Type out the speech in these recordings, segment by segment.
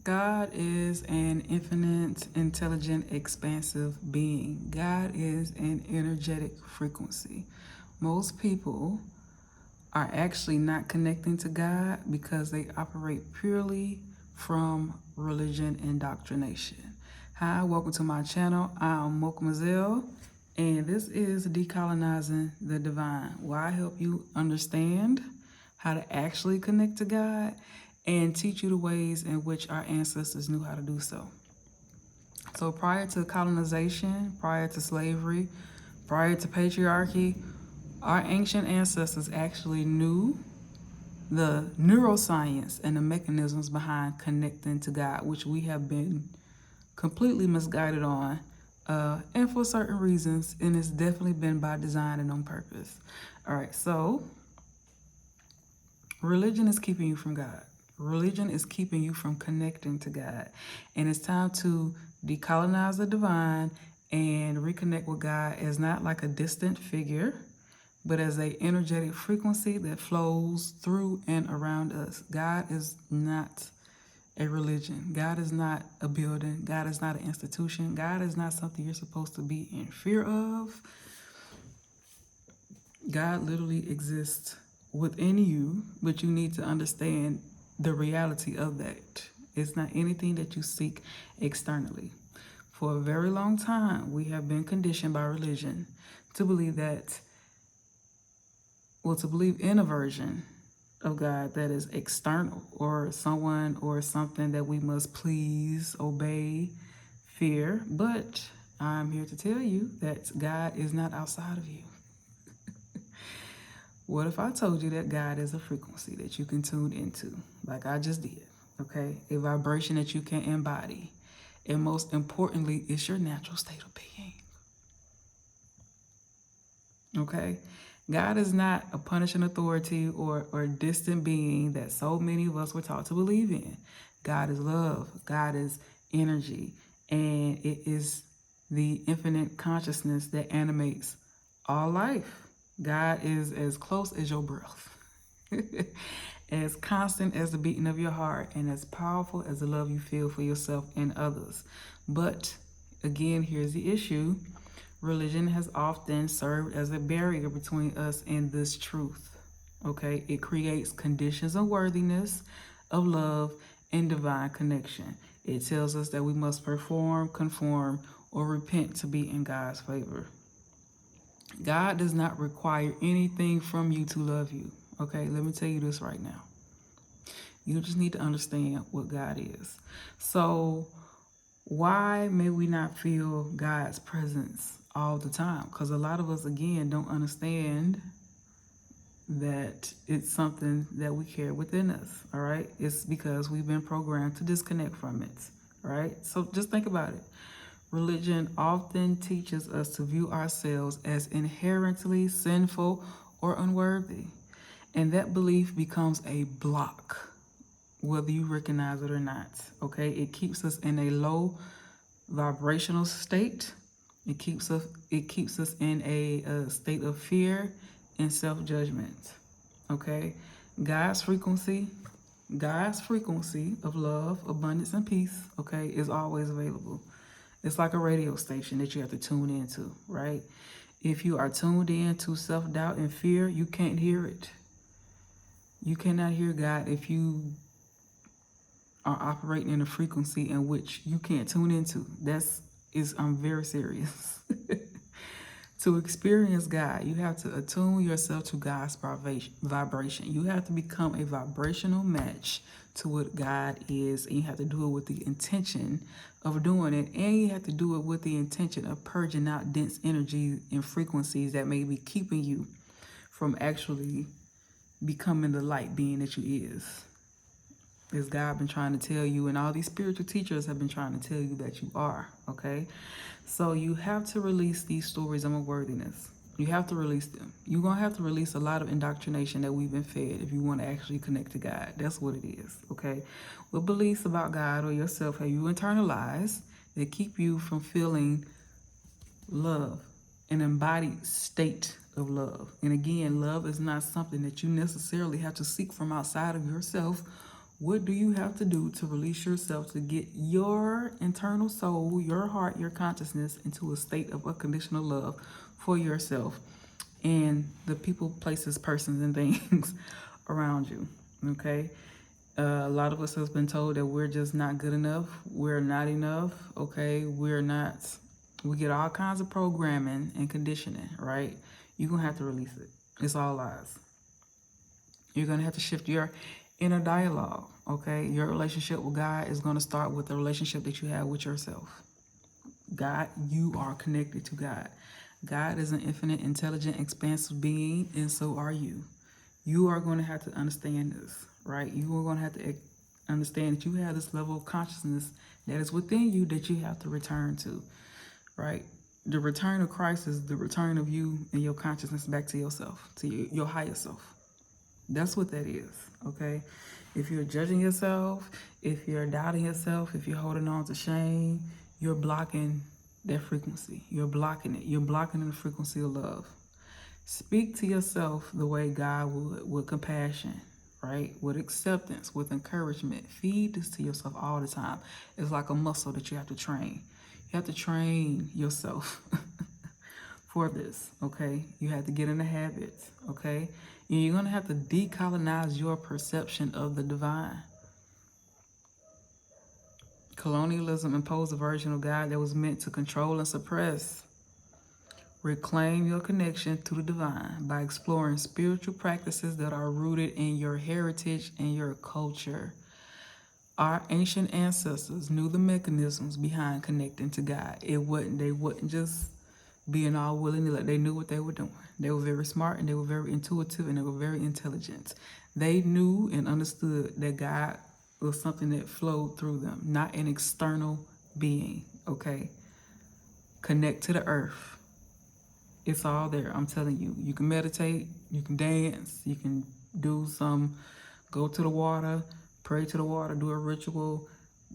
God is an infinite, intelligent, expansive being. God is an energetic frequency. Most people are actually not connecting to God because they operate purely from religion indoctrination. Hi, welcome to my channel. I'm Mokumazel, and this is Decolonizing the Divine, where I help you understand how to actually connect to God and teach you the ways in which our ancestors knew how to do so. So prior to colonization, prior to slavery, prior to patriarchy, our ancient ancestors actually knew the neuroscience and the mechanisms behind connecting to God, which we have been completely misguided on, and for certain reasons, and it's definitely been by design and on purpose. All right, so religion is keeping you from God. Religion is keeping you from connecting to God. And it's time to decolonize the divine and reconnect with God as not like a distant figure, but as an energetic frequency that flows through and around us. God is not a religion. God is not a building. God is not an institution. God is not something you're supposed to be in fear of. God literally exists within you, but you need to understand the reality of that. It's not anything that you seek externally. For a very long time, we have been conditioned by religion to believe to believe in a version of God that is external, or someone or something that we must please, obey, fear. But I'm here to tell you that God is not outside of you. What if I told you that God is a frequency that you can tune into, like I just did, okay? A vibration that you can embody. And most importantly, it's your natural state of being, okay? God is not a punishing authority or distant being that so many of us were taught to believe in. God is love. God is energy. And it is the infinite consciousness that animates all life. God is as close as your breath, as constant as the beating of your heart, and as powerful as the love you feel for yourself and others. But again, here's the issue. Religion has often served as a barrier between us and this truth. Okay, it creates conditions of worthiness, of love, and divine connection. It tells us that we must perform, conform, or repent to be in God's favor. God does not require anything from you to love you. Okay, let me tell you this right now. You just need to understand what God is. So, why may we not feel God's presence all the time? Because a lot of us, again, don't understand that it's something that we carry within us, all right? It's because we've been programmed to disconnect from it, right? So just think about it. Religion often teaches us to view ourselves as inherently sinful or unworthy. And that belief becomes a block, whether you recognize it or not, okay? It keeps us in a low vibrational state. It keeps us in a state of fear and self-judgment, okay? God's frequency of love, abundance, and peace, okay, is always available. It's like a radio station that you have to tune into, right? If you are tuned in to self-doubt and fear, you can't hear it. You cannot hear God if you are operating in a frequency in which you can't tune into. I'm very serious. To experience God, you have to attune yourself to God's vibration. You have to become a vibrational match to what God is, and you have to do it with the intention of doing it, and you have to do it with the intention of purging out dense energy and frequencies that may be keeping you from actually becoming the light being that you is. Is God been trying to tell you, and all these spiritual teachers have been trying to tell you that you are, okay? So you have to release these stories of unworthiness. You have to release them. You're going to have to release a lot of indoctrination that we've been fed if you want to actually connect to God. That's what it is, okay? What beliefs about God or yourself have you internalized that keep you from feeling love, an embodied state of love? And again, love is not something that you necessarily have to seek from outside of yourself What do you have to do to release yourself to get your internal soul, your heart, your consciousness into a state of unconditional love for yourself and the people, places, persons, and things around you? Okay? A lot of us has been told that we're just not good enough. We're not enough. Okay? We're not. We get all kinds of programming and conditioning, right? You're going to have to release it. It's all lies. You're going to have to shift your inner dialogue, okay? Your relationship with God is going to start with the relationship that you have with yourself. God, you are connected to God. God is an infinite, intelligent, expansive being, and so are you. You are going to have to understand this, right? You are going to have to understand that you have this level of consciousness that is within you that you have to return to, right? The return of Christ is the return of you and your consciousness back to yourself, to your higher self. That's what that is, okay? If you're judging yourself, if you're doubting yourself, if you're holding on to shame, you're blocking that frequency. You're blocking it. You're blocking the frequency of love. Speak to yourself the way God would, with compassion, right? With acceptance, with encouragement. Feed this to yourself all the time. It's like a muscle that you have to train. You have to train yourself for this, okay? You have to get in the habits, okay? And you're going to have to decolonize your perception of the divine. Colonialism imposed a version of God that was meant to control and suppress. Reclaim your connection to the divine by exploring spiritual practices that are rooted in your heritage and your culture. Our ancient ancestors knew the mechanisms behind connecting to God. They wouldn't just being all willy-nilly. They knew what they were doing. They were very smart and they were very intuitive and they were very intelligent. They knew and understood that God was something that flowed through them, not an external being, okay? Connect to the earth. It's all there. I'm telling you. You can meditate, you can dance, you can do go to the water, pray to the water, do a ritual.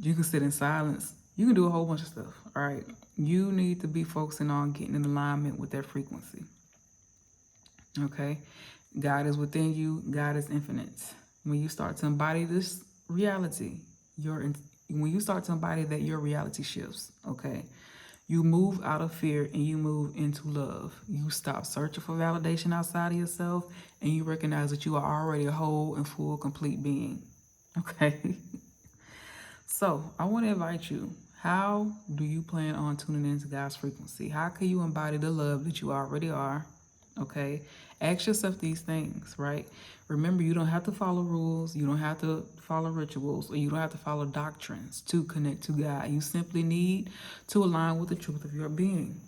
You can sit in silence. You can do a whole bunch of stuff, all right? You need to be focusing on getting in alignment with that frequency, okay? God is within you. God is infinite. When you start to embody this reality, when you start to embody that, your reality shifts, okay? You move out of fear and you move into love. You stop searching for validation outside of yourself and you recognize that you are already a whole and full, complete being, okay? So I want to invite you. How do you plan on tuning into God's frequency? How can you embody the love that you already are? Okay. Ask yourself these things, right? Remember, you don't have to follow rules. You don't have to follow rituals, or you don't have to follow doctrines to connect to God. You simply need to align with the truth of your being.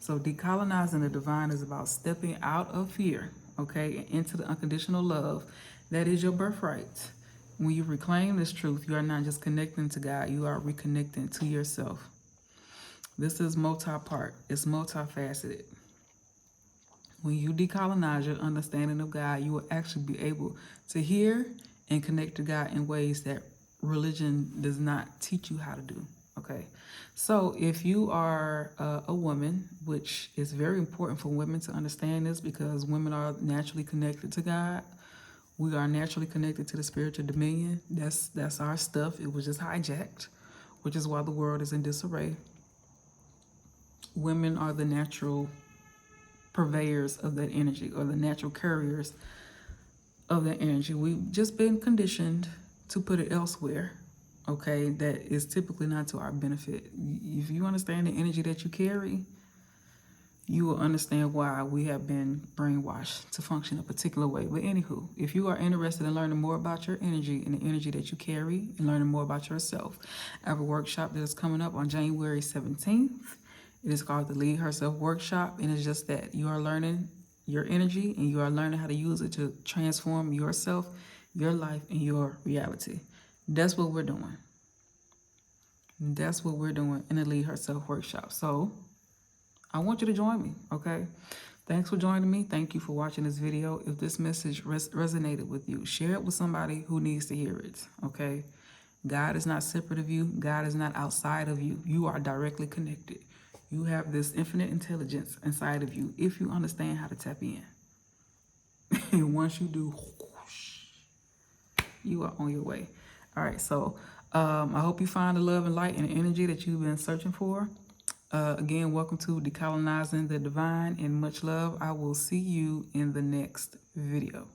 So decolonizing the divine is about stepping out of fear, okay, and into the unconditional love that is your birthright. When you reclaim this truth, you are not just connecting to God, you are reconnecting to yourself. This is multi-part. It's multifaceted. When you decolonize your understanding of God, you will actually be able to hear and connect to God in ways that religion does not teach you how to do. Okay, so if you are a woman, which is very important for women to understand this because women are naturally connected to God. We are naturally connected to the spiritual dominion. That's our stuff. It was just hijacked, which is why the world is in disarray. Women are the natural purveyors of that energy, or the natural carriers of that energy. We've just been conditioned to put it elsewhere, okay, that is typically not to our benefit. If you understand the energy that you carry, you will understand why we have been brainwashed to function a particular way. But anywho, if you are interested in learning more about your energy and the energy that you carry and learning more about yourself, I have a workshop that is coming up on January 17th. It is called the Lead Herself Workshop, and it's just that you are learning your energy and you are learning how to use it to transform yourself, your life, and your reality. That's what we're doing. That's what we're doing in the Lead Herself Workshop. So I want you to join me, okay? Thanks for joining me. Thank you for watching this video. If this message resonated with you, share it with somebody who needs to hear it, okay? God is not separate of you. God is not outside of you. You are directly connected. You have this infinite intelligence inside of you if you understand how to tap in. And once you do, you are on your way. All right, so I hope you find the love and light and energy that you've been searching for. Again, welcome to Decolonizing the Divine, and much love. I will see you in the next video.